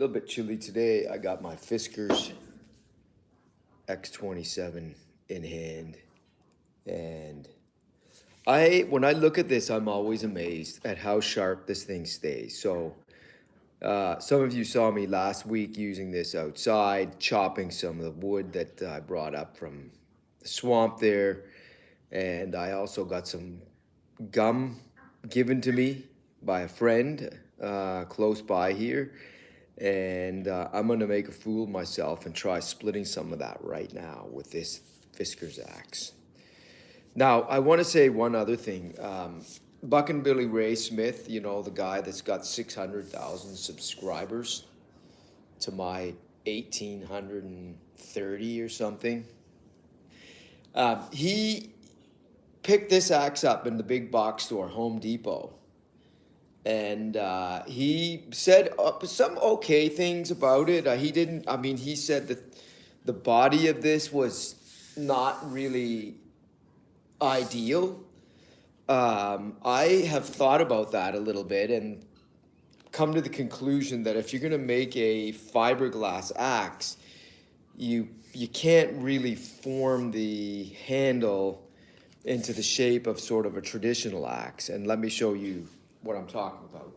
A little bit chilly today. I got my Fiskars X27 in hand. And when I look at this, I'm always amazed at how sharp this thing stays. So, some of you saw me last week using this outside, chopping some of the wood that I brought up from the swamp there. And I also got some gum given to me by a friend close by here. And I'm going to make a fool of myself and try splitting some of that right now with this Fiskars axe. Now, I want to say one other thing. Buck and Billy Ray Smith, you know, the guy that's got 600,000 subscribers to my 1,830 or something. He picked this axe up in the big box store, Home Depot. And he said some okay things about it. He said that the body of this was not really ideal. I have thought about that a little bit and come to the conclusion that if you're going to make a fiberglass axe, you can't really form the handle into the shape of sort of a traditional axe. And let me show you what I'm talking about.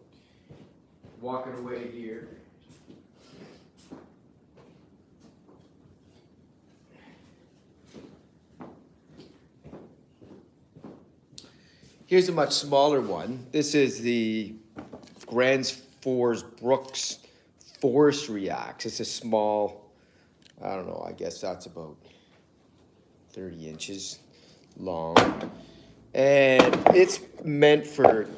Walking away here. Here's a much smaller one. This is the Grand Force Brooks Forestry Axe. It's a small, I don't know, I guess that's about 30 inches long. And it's meant for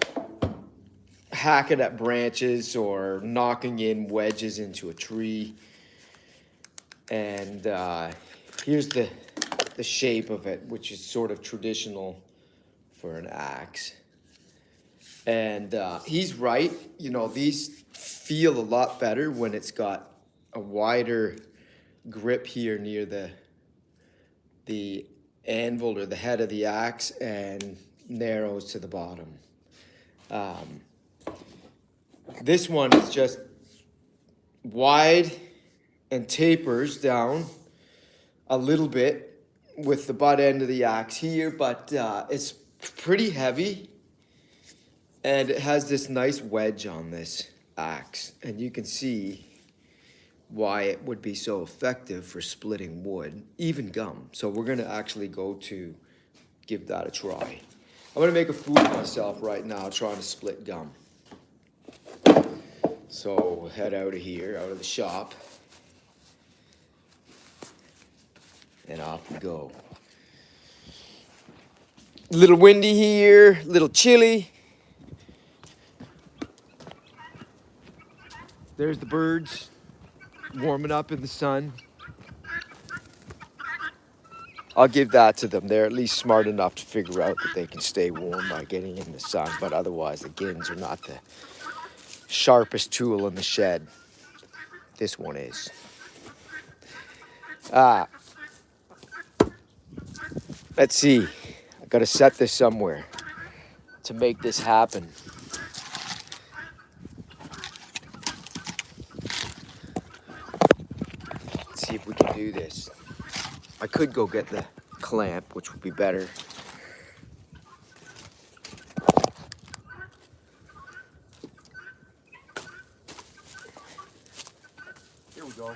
hacking at branches or knocking in wedges into a tree. And here's the shape of it, which is sort of traditional for an axe. And he's right. You know, these feel a lot better when it's got a wider grip here near the anvil or the head of the axe and narrows to the bottom. This one is just wide and tapers down a little bit with the butt end of the axe here, but it's pretty heavy, and it has this nice wedge on this axe, and you can see why it would be so effective for splitting wood, even gum. So we're going to actually go to give that a try. I'm going to make a fool of myself right now trying to split gum. So we'll head out of here, out of the shop, and off we go. A little windy here, a little chilly. There's the birds warming up in the sun. I'll give that to them. They're at least smart enough to figure out that they can stay warm by getting in the sun, but otherwise the gins are not the sharpest tool in the shed. This one is. Let's see. I gotta set this somewhere to make this happen. Let's see if we can do this. I could go get the clamp, which would be better. Here we go.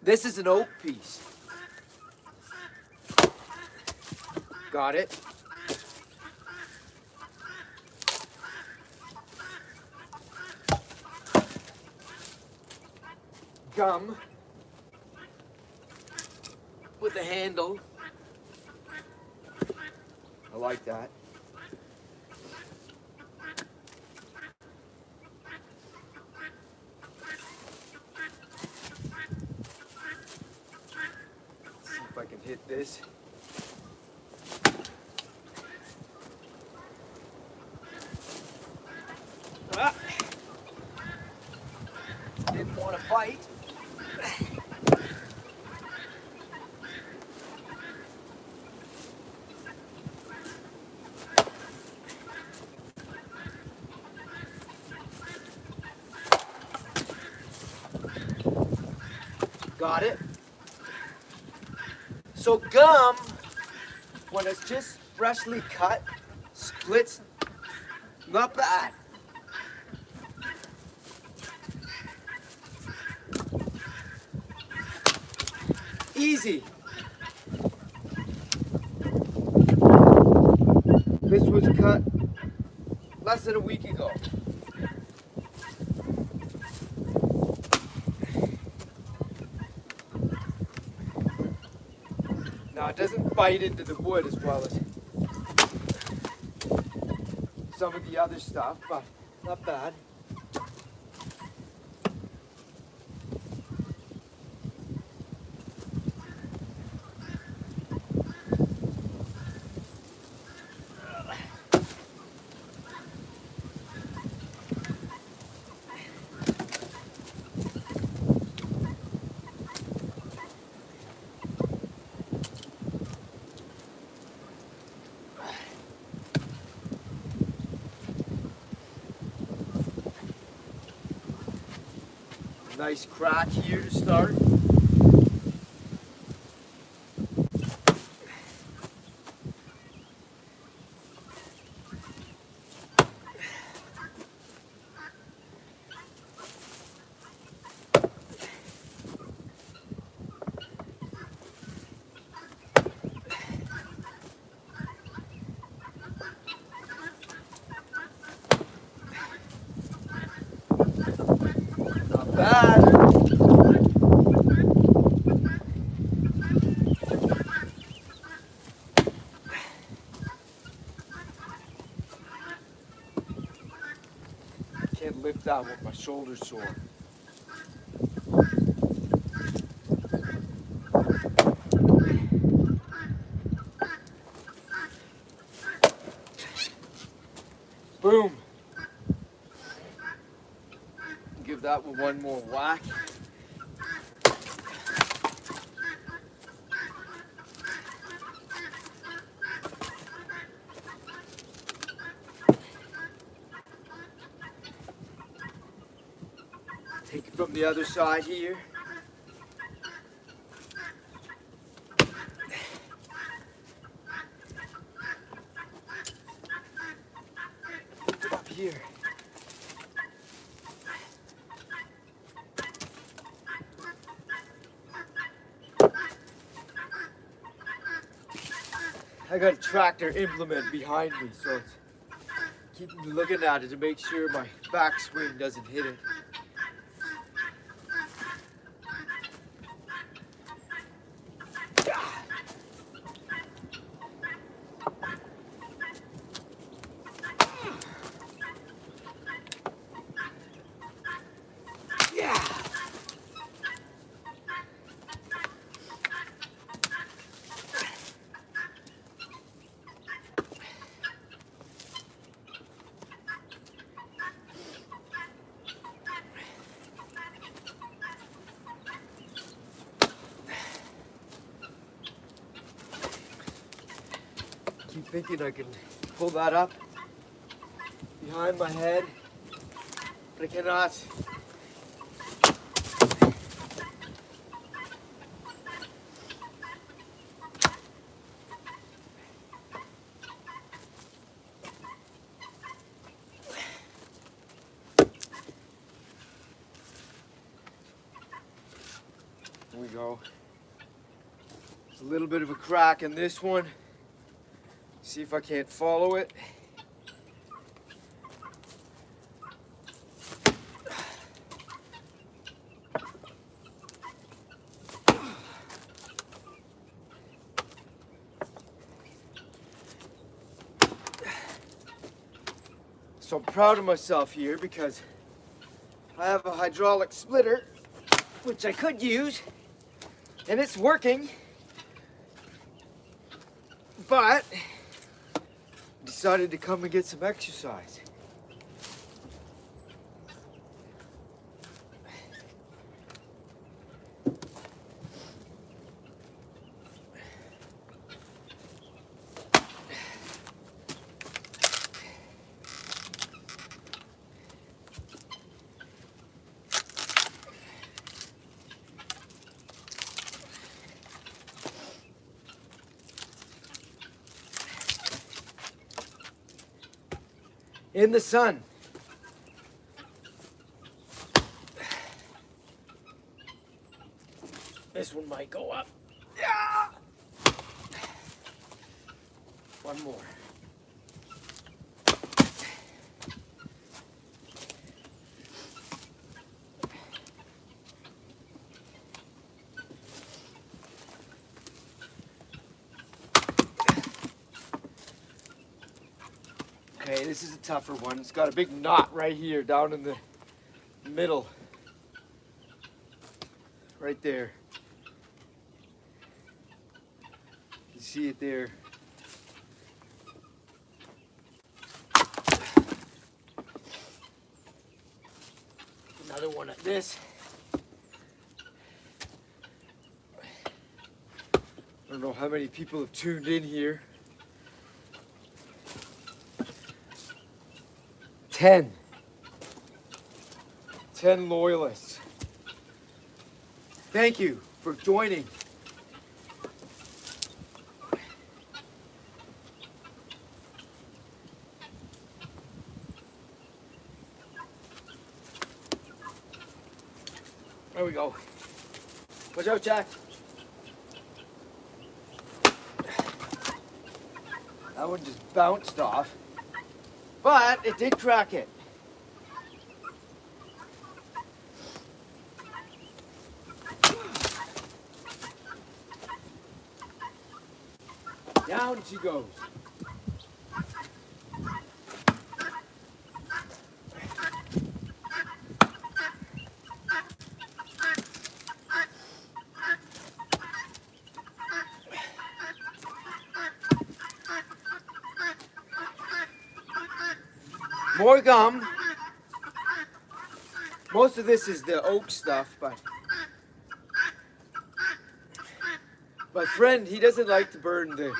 This is an oak piece. Got it. Gum with a handle. I like that. if I can hit this. Ah. Didn't want to bite. Got it. So gum, when it's just freshly cut, splits, not bad. Easy. This was cut less than a week ago. Now it doesn't bite into the wood as well as some of the other stuff, but not bad. Nice crack here to start. Not bad. Can't lift that with my shoulder sore. Boom. Give that one more whack. Take it from the other side here. Lift it up here. I got a tractor implement behind me, so it's keep looking at it to make sure my backswing doesn't hit it. Yeah. Keep thinking I can pull that up behind my head, but I cannot. Here we go. There's a little bit of a crack in this one. See if I can't follow it. So I'm proud of myself here because I have a hydraulic splitter, which I could use, and it's working. but decided to come and get some exercise. In the sun. This one might go up. Yeah. One more. Okay, this is a tougher one. It's got a big knot right here, down in the middle. Right there. You see it there. Another one at this. I don't know how many people have tuned in here. 10 loyalists. Thank you for joining. There we go. Watch out, Jack. That one just bounced off, but it did crack it. Down she goes. More gum. Most of this is the oak stuff, but my friend, he doesn't like to burn the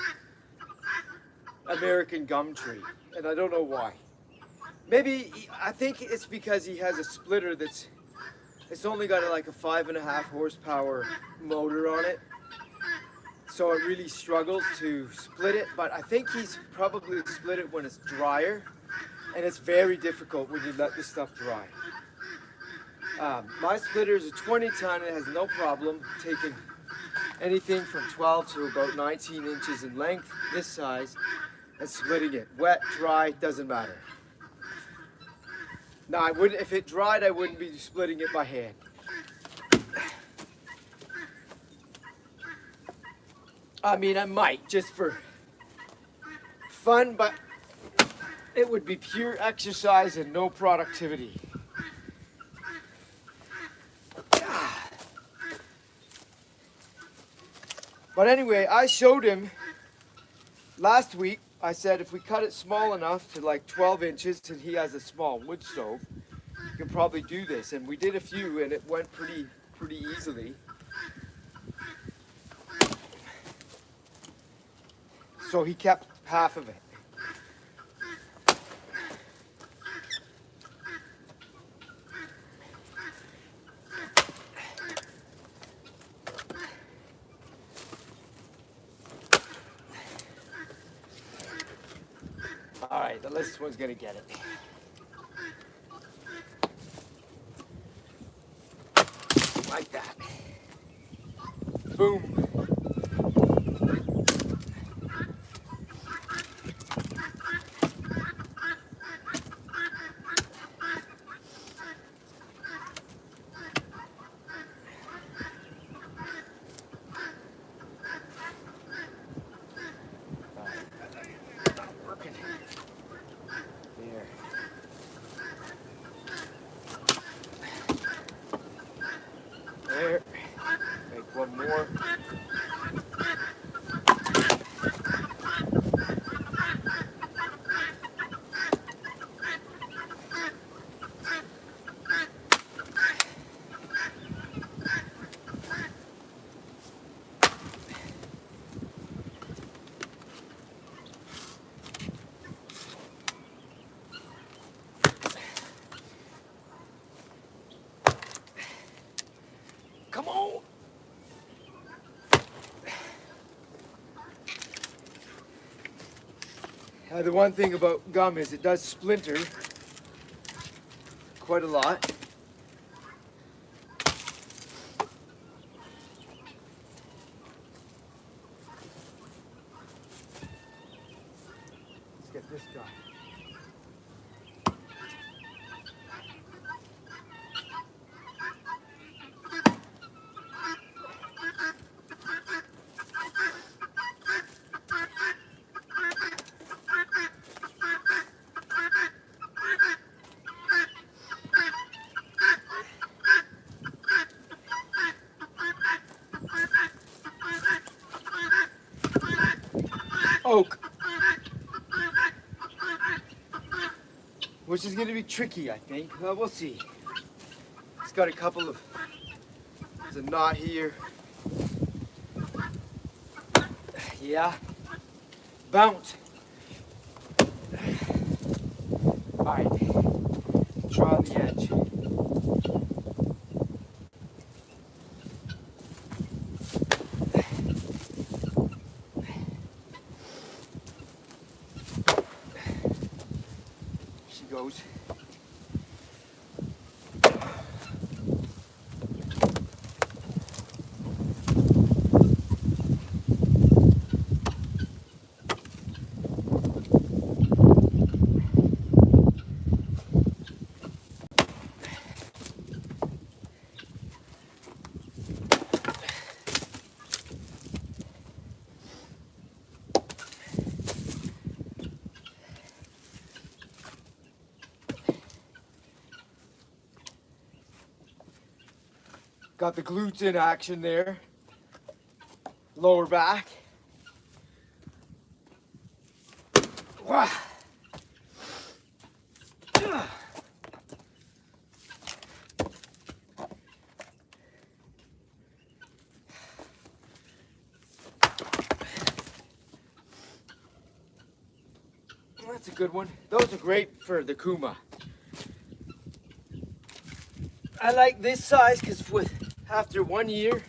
American gum tree, and I don't know why. Maybe, I think it's because he has a splitter it's only got like a 5.5 horsepower motor on it. So it really struggles to split it, but I think he's probably split it when it's drier, and it's very difficult when you let this stuff dry. My splitter is a 20 ton, and it has no problem taking anything from 12 to about 19 inches in length, this size, and splitting it. Wet, dry, doesn't matter. Now, I wouldn't, if it dried, I wouldn't be splitting it by hand. I mean, I might, just for fun, but it would be pure exercise and no productivity. But anyway, I showed him last week. I said if we cut it small enough to like 12 inches, and he has a small wood stove, you can probably do this. And we did a few, and it went pretty easily. So he kept half of it. All right, this one's gonna get it. Like that. Boom. There. Make one more. The one thing about gum is it does splinter quite a lot. Let's get this done. Oak, which is going to be tricky, I think. We'll see. It's got a couple of, there's a knot here. Yeah, bounce. All right, try on the edge. She goes. Got the glutes in action there. Lower back. Wah. That's a good one. Those are great for the Kuma. I like this size because after 1 year,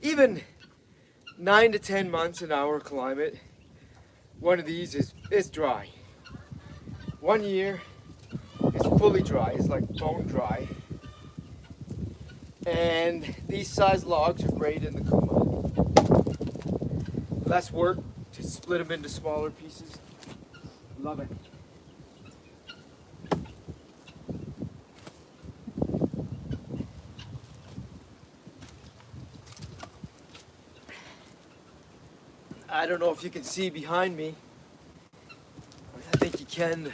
even 9 to 10 months in our climate, one of these is dry. 1 year is fully dry. It's like bone dry. And these size logs are great in the Kuma. Less work to split them into smaller pieces. Love it. I don't know if you can see behind me. I think you can.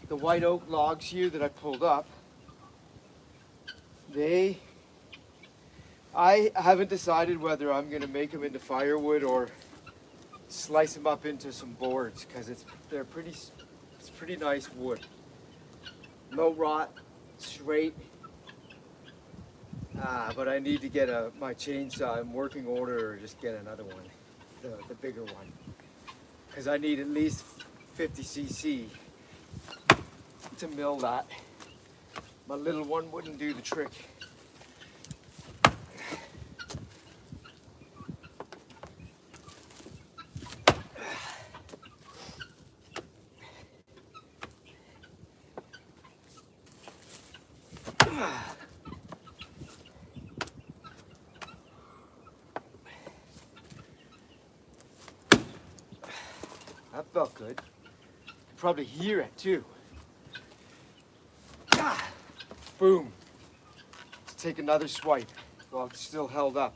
The white oak logs here that I pulled up, I haven't decided whether I'm gonna make them into firewood or slice them up into some boards because it's pretty nice wood. No rot, straight. But I need to get my chainsaw in working order or just get another one, the bigger one. Because I need at least 50 cc to mill that. My little one wouldn't do the trick. That felt good. You probably hear it too. Boom. Let's take another swipe while it's still held up.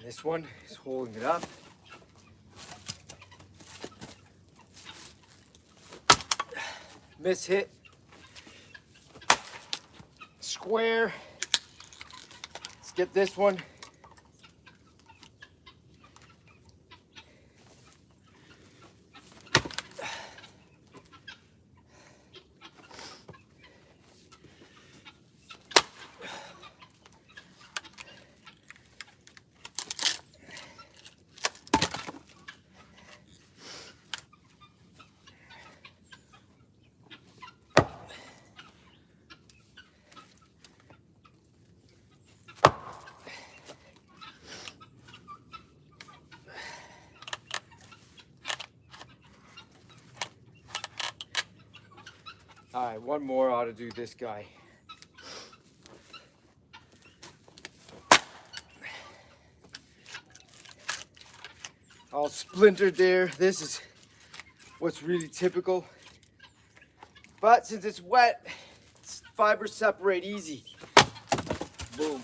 This one is holding it up. Miss hit. Square. Let's get this one. All right, one more ought to do this guy. All splintered there. This is what's really typical. But since it's wet, fibers separate easy. Boom.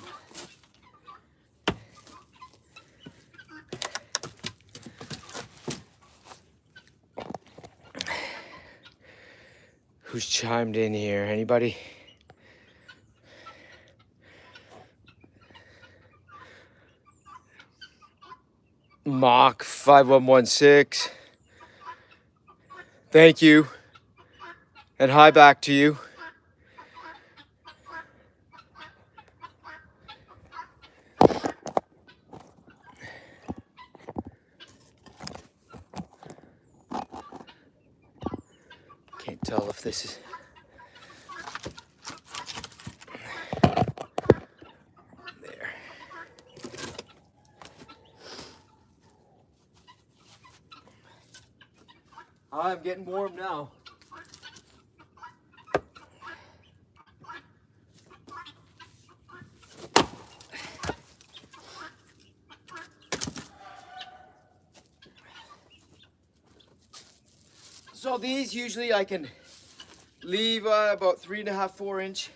Who's chimed in here? Anybody? Mach 5116. Thank you. And hi back to you. Can't tell if this is... There. I'm getting warm now. So these usually I can leave about 3.5, 4 inch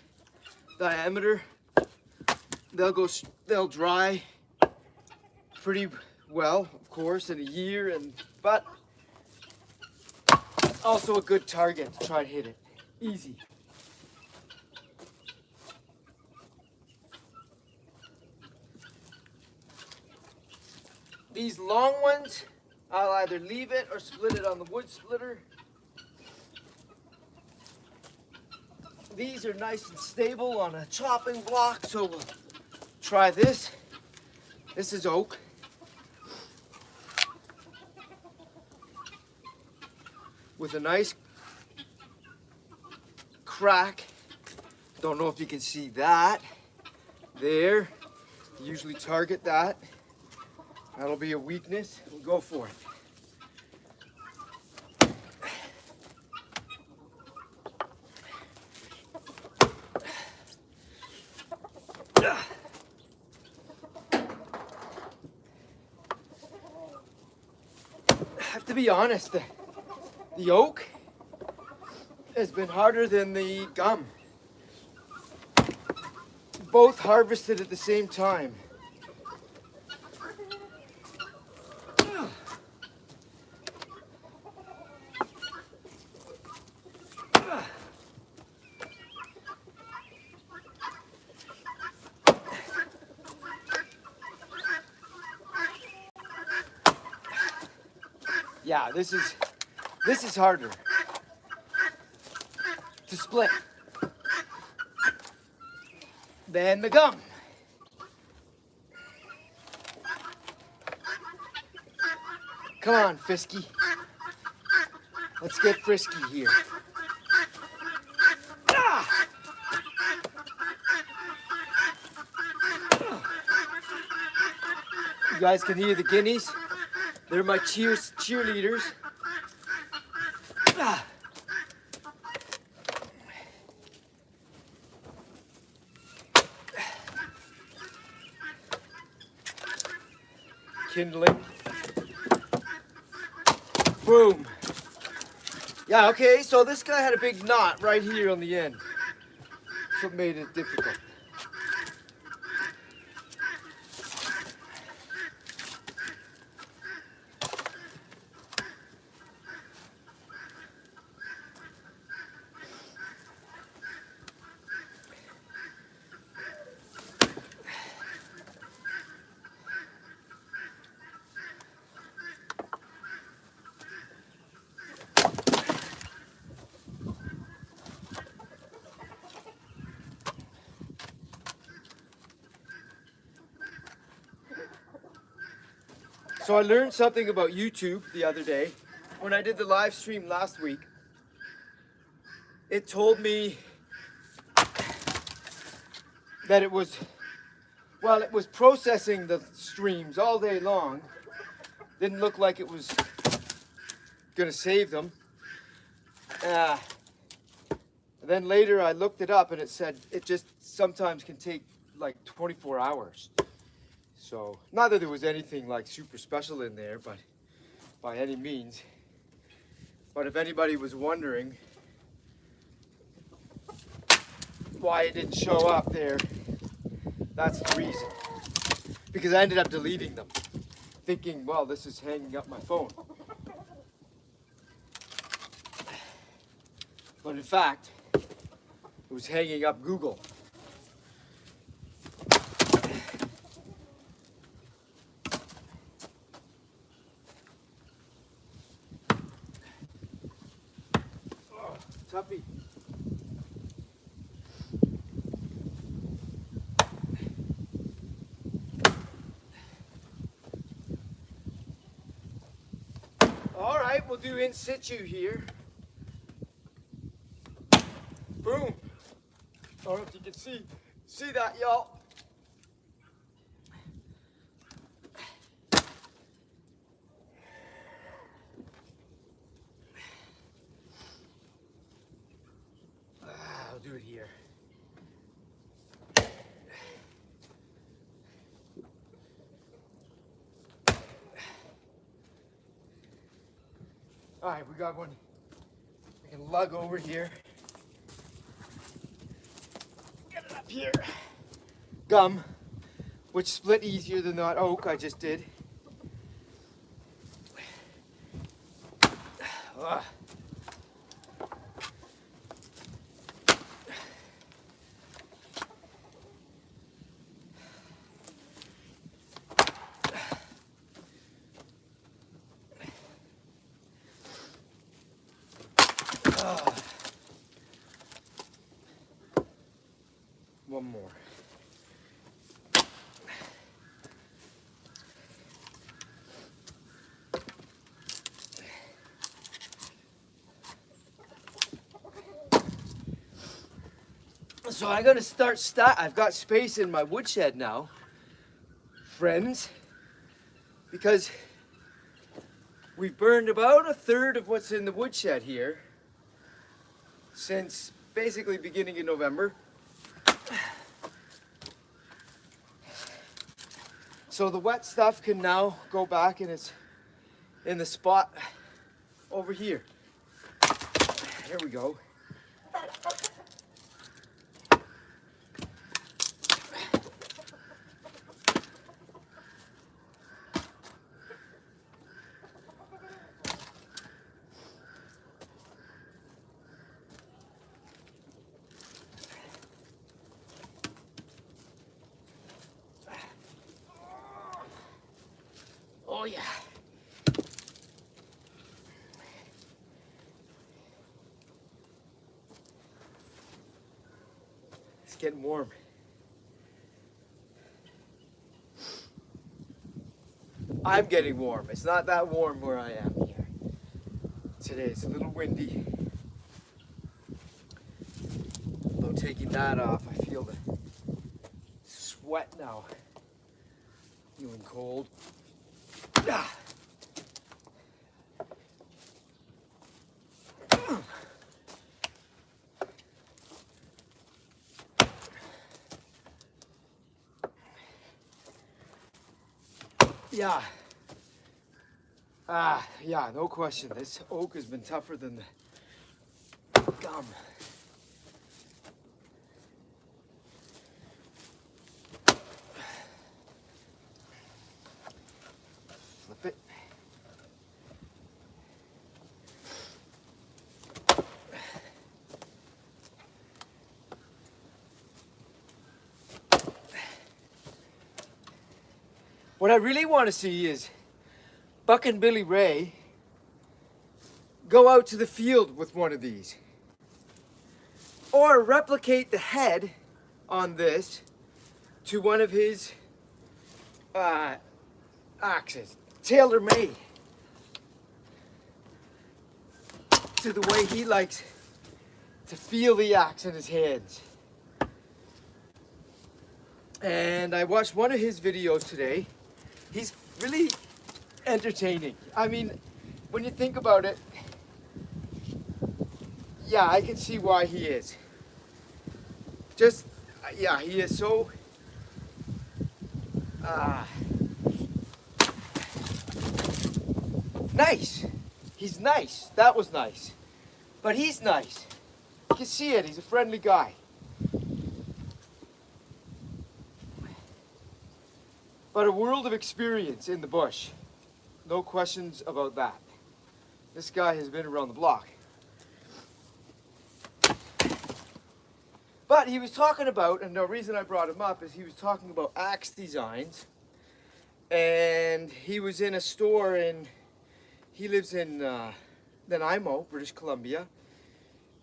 diameter. They'll dry pretty well, of course, in a year, but also a good target to try to hit it. Easy. These long ones, I'll either leave it or split it on the wood splitter. These are nice and stable on a chopping block, so we'll try this. This is oak. With a nice crack. Don't know if you can see that. There. Usually target that. That'll be a weakness. We'll go for it. I have to be honest, the oak has been harder than the gum. Both harvested at the same time. Yeah, this is harder to split than the gum. Come on, Fisky. Let's get frisky here. You guys can hear the guineas. They're my cheerleaders. Kindling. Boom. Yeah, okay, so this guy had a big knot right here on the end. That's what made it difficult. So I learned something about YouTube the other day. When I did the live stream last week, it told me that it was processing the streams all day long. Didn't look like it was gonna save them. Then later I looked it up and it said it just sometimes can take like 24 hours. So, not that there was anything like super special in there, but by any means. But if anybody was wondering why it didn't show up there, that's the reason. Because I ended up deleting them, thinking, well, this is hanging up my phone. But in fact, it was hanging up Google. Oh, Tuppy. All right, we'll do in situ here. Boom. I don't know if you can see that, y'all. I'll do it here. All right, we got one. We can lug over here. Get it up here. Gum, which split easier than that oak I just did. Ugh. One more. So I'm gonna I've got space in my woodshed now, friends, because we've burned about a third of what's in the woodshed here since basically beginning in November. So the wet stuff can now go back and it's in the spot over here. There we go. Oh yeah. It's getting warm. I'm getting warm. It's not that warm where I am here. Today it's a little windy. Although taking that off, I feel the sweat now. Feeling cold. Ah. Yeah. Yeah, no question. This oak has been tougher than the gum. Flip it. What I really want to see is Buck and Billy Ray go out to the field with one of these. Or replicate the head on this to one of his axes. Tailor-made to the way he likes to feel the axe in his hands. And I watched one of his videos today. He's really entertaining. I mean, when you think about it, yeah, I can see why he is. Just, yeah, he is so, uh, nice. He's nice. That was nice. But he's nice. You can see it. He's a friendly guy. But a world of experience in the bush. No questions about that. This guy has been around the block. But he was talking about, and the reason I brought him up is he was talking about axe designs. And he was in a store he lives in Nanaimo, British Columbia.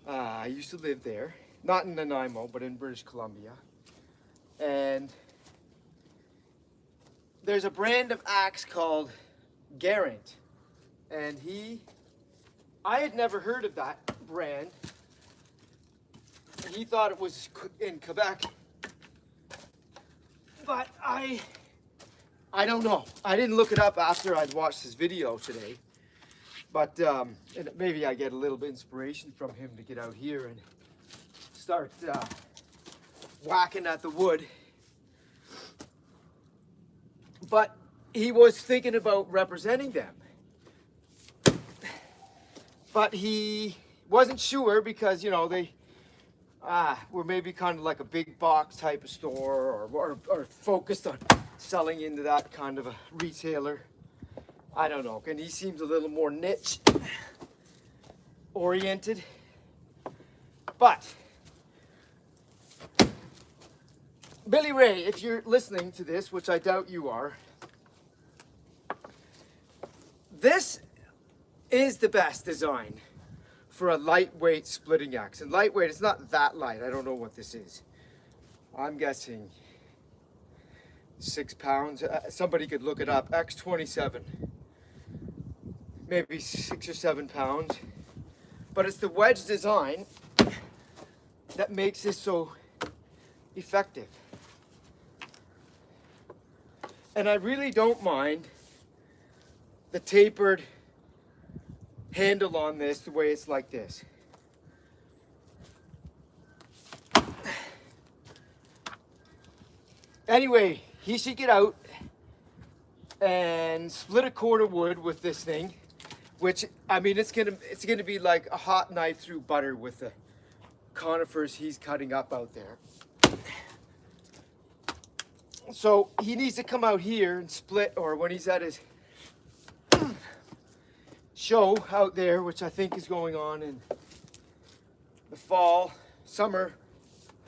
I used to live there. Not in Nanaimo, but in British Columbia. And there's a brand of axe called Garant. And I had never heard of that brand. He thought it was in Quebec. But I don't know. I didn't look it up after I'd watched his video today. But and maybe I get a little bit of inspiration from him to get out here and start whacking at the wood. But he was thinking about representing them. But he wasn't sure because, you know, they were maybe kind of like a big box type of store or focused on selling into that kind of a retailer. I don't know. And he seems a little more niche oriented. But Billy Ray, if you're listening to this, which I doubt you are, this is the best design for a lightweight splitting axe. And lightweight, it's not that light. I don't know what this is. I'm guessing 6 pounds. Somebody could look it up. X27. Maybe 6 or 7 pounds. But it's the wedge design that makes this so effective. And I really don't mind the tapered handle on this the way it's like this. Anyway, he should get out and split a cord of wood with this thing, which, I mean, it's gonna be like a hot knife through butter with the conifers he's cutting up out there. So he needs to come out here and split, or when he's at his show out there, which I think is going on in the fall, summer.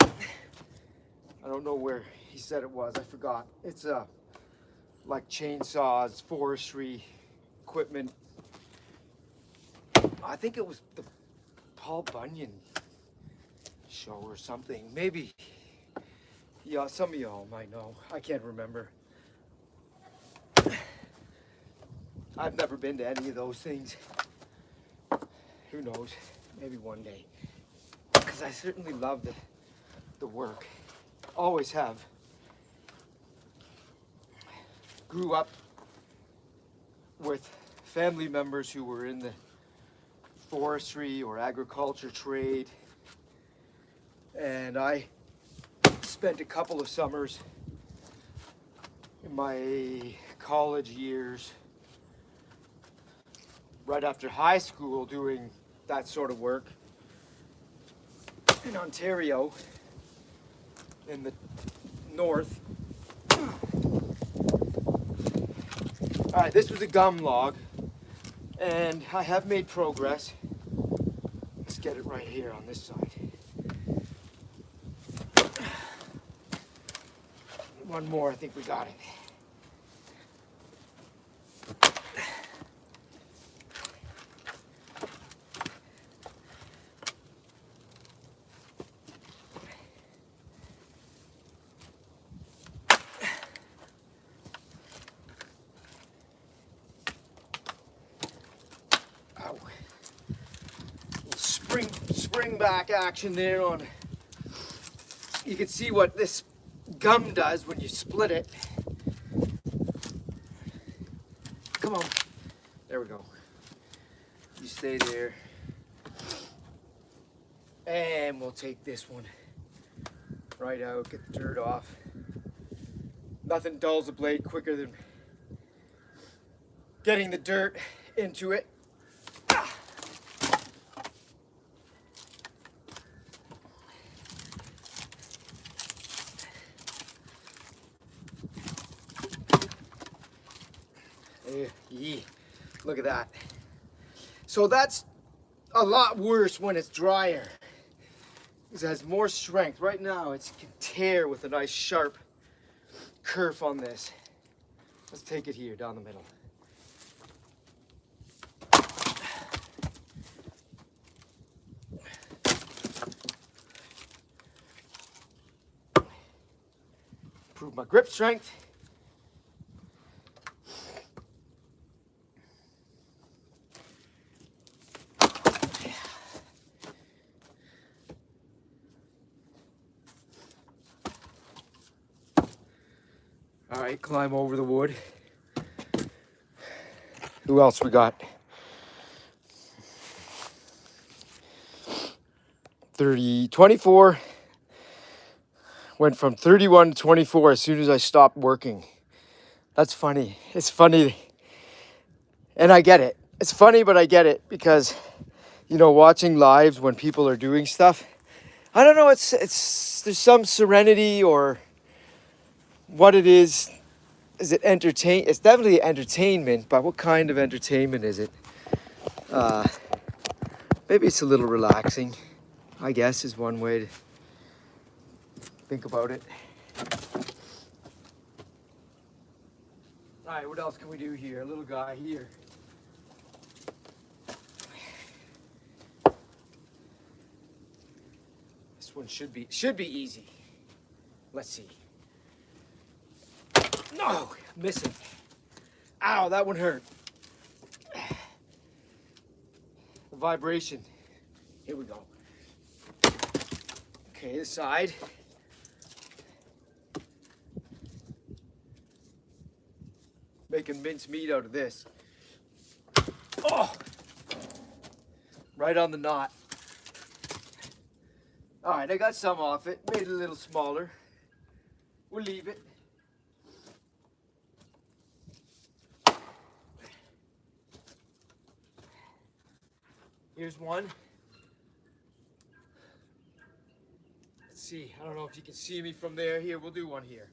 I don't know where he said it was, I forgot. It's like chainsaws, forestry equipment. I think it was the Paul Bunyan show or something. Maybe, yeah, some of y'all might know. I can't remember. I've never been to any of those things. Who knows? Maybe one day. Because I certainly love the work. Always have. Grew up with family members who were in the forestry or agriculture trade. And I spent a couple of summers in my college years, right after high school, doing that sort of work in Ontario, in the north. All right, this was a gum log, and I have made progress. Let's get it right here on this side. One more, I think we got it. Spring back action there on. You can see what this gum does when you split it. Come on. There we go. You stay there. And we'll take this one right out, get the dirt off. Nothing dulls a blade quicker than getting the dirt into it. Look at that. So that's a lot worse when it's drier. It has more strength. Right now it can tear with a nice sharp kerf on this. Let's take it here down the middle. Improve my grip strength. All right, climb over the wood. Who else we got? 24. Went from 31 to 24 as soon as I stopped working. That's funny. It's funny. And I get it. It's funny, but I get it because, you know, watching lives when people are doing stuff, I don't know, there's some serenity or what it is. Is it it's definitely entertainment, but what kind of entertainment is it? Maybe it's a little relaxing, I guess, is one way to think about it. All right, what else can we do here? A little guy here. This one should be easy. Let's see. No, missing. Ow, that one hurt. The vibration. Here we go. Okay, this side. Making mincemeat out of this. Oh! Right on the knot. All right, I got some off it. Made it a little smaller. We'll leave it. Here's one. Let's see. I don't know if you can see me from there. Here, we'll do one here.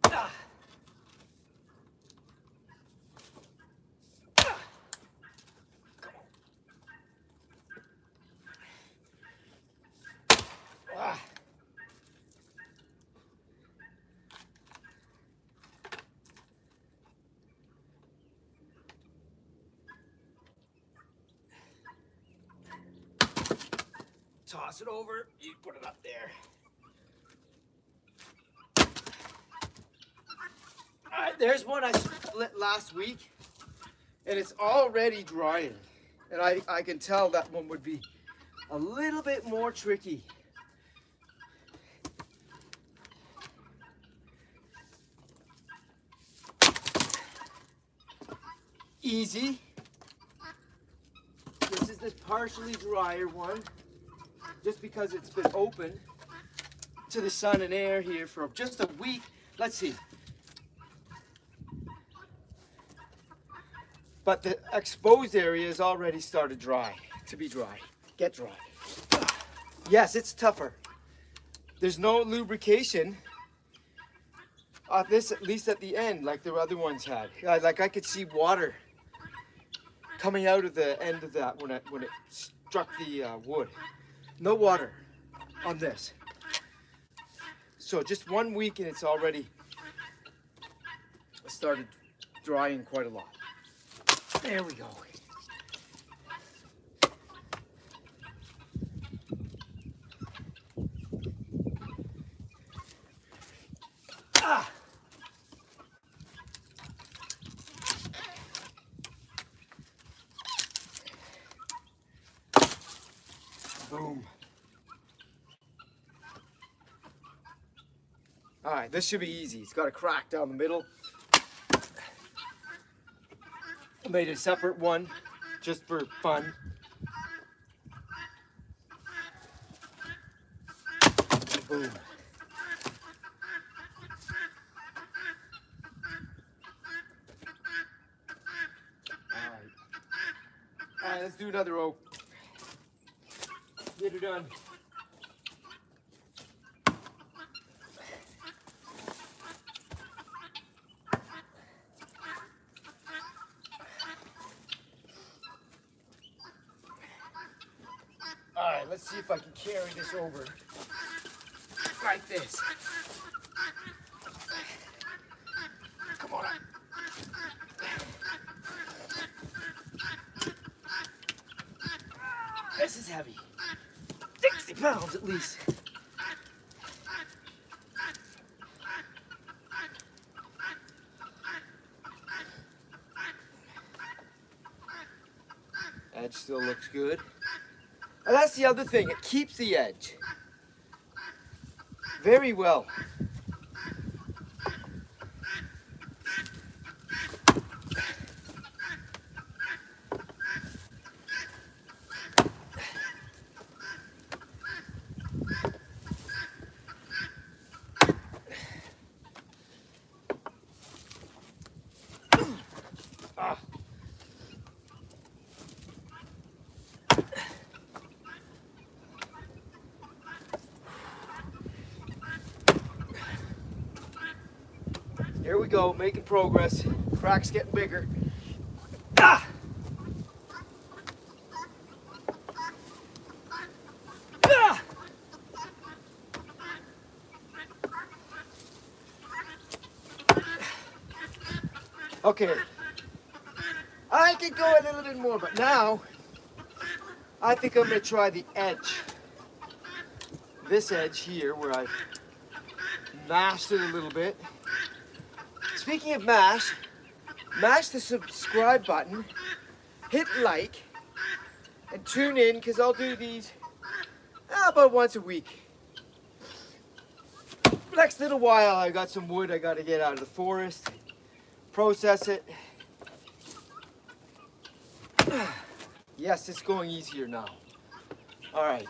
Ah. Ah. Toss it over, you put it up there. All right, there's one I split last week, and it's already drying. And I can tell that one would be a little bit more tricky. Easy. This is the partially drier one, just because it's been open to the sun and air here for just a week. Let's see. But the exposed area has already started to be dry. Get dry. Yes, it's tougher. There's no lubrication on this, at least at the end, like the other ones had. Like I could see water coming out of the end of that when it struck the wood. No water on this. So just 1 week and it's already started drying quite a lot. There we go. Ah! Boom. All right, this should be easy. It's got a crack down the middle. I made a separate one just for fun. Boom. All right, let's do another rope. Get her done. All right, let's see if I can carry this over like this. Come on. This is heavy. 60 pounds at least. Edge still looks good. And that's the other thing, it keeps the edge very well. Here we go, making progress. Crack's getting bigger. Ah! Ah! Okay. I could go a little bit more, but now I think I'm gonna try the edge. This edge here where I've mashed it a little bit. Speaking of mash the subscribe button, hit like, and tune in because I'll do these about once a week. Next little while I got some wood I gotta get out of the forest, process it. Yes, it's going easier now. All right.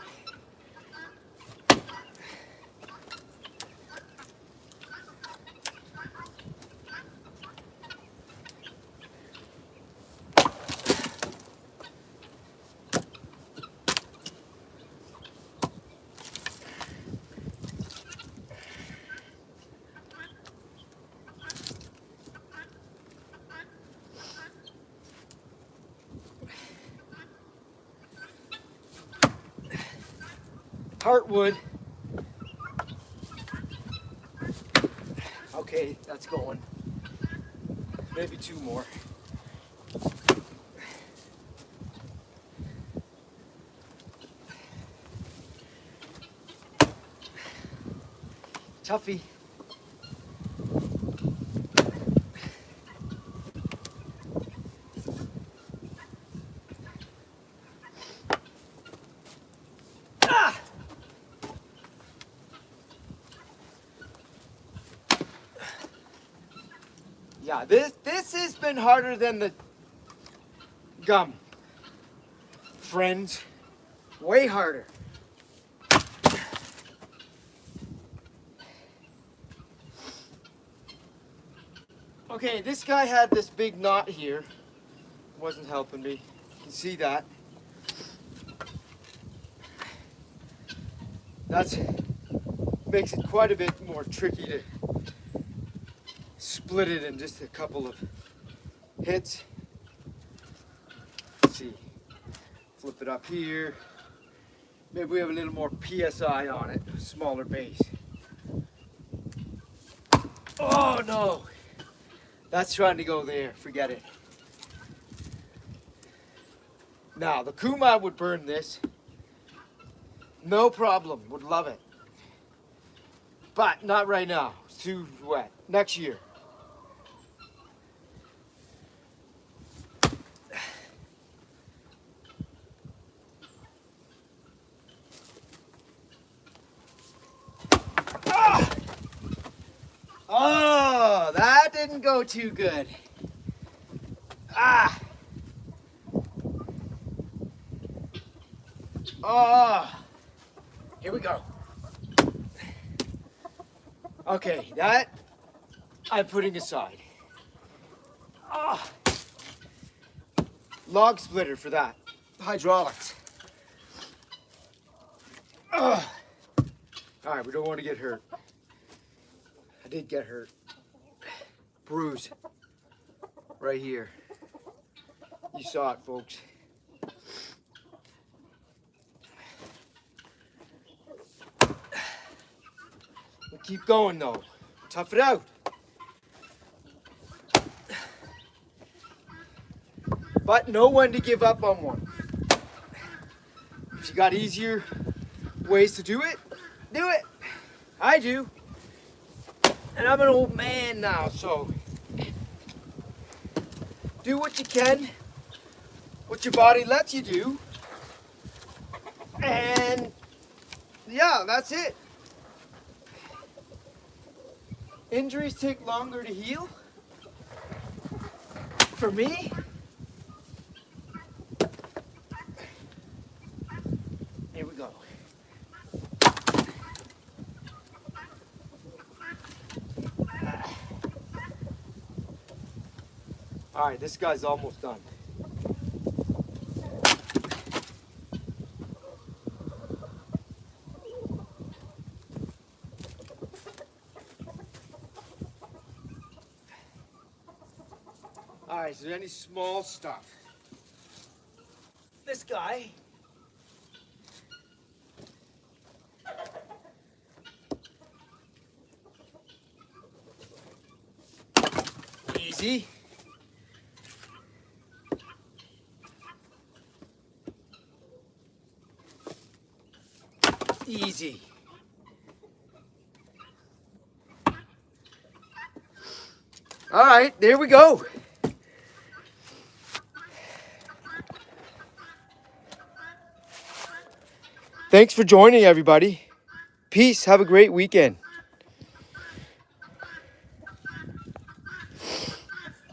Heartwood. Okay, that's going. Maybe two more. Tuffy. Yeah, this has been harder than the gum. Friends, way harder. Okay, this guy had this big knot here. Wasn't helping me. You can see that. That makes it quite a bit more tricky to split it in just a couple of hits. Let's see. Flip it up here. Maybe we have a little more PSI on it, a smaller base. Oh no! That's trying to go there, forget it. Now, the Kuma would burn this. No problem, would love it. But not right now, it's too wet. Next year. Oh, that didn't go too good. Ah. Oh. Here we go. Okay, that I'm putting aside. Ah, log splitter for that. Hydraulics. All right, we don't want to get hurt. I did get hurt. Bruise. Right here. You saw it, folks. We'll keep going, though. Tough it out. But know when to give up on one. If you got easier ways to do it, do it. I do. And I'm an old man now, so do what you can, what your body lets you do. And yeah, that's it. Injuries take longer to heal. For me, here we go. All right, this guy's almost done. All right, is there any small stuff? This guy. Easy. Easy. All right, there we go. Thanks for joining, everybody. Peace. Have a great weekend.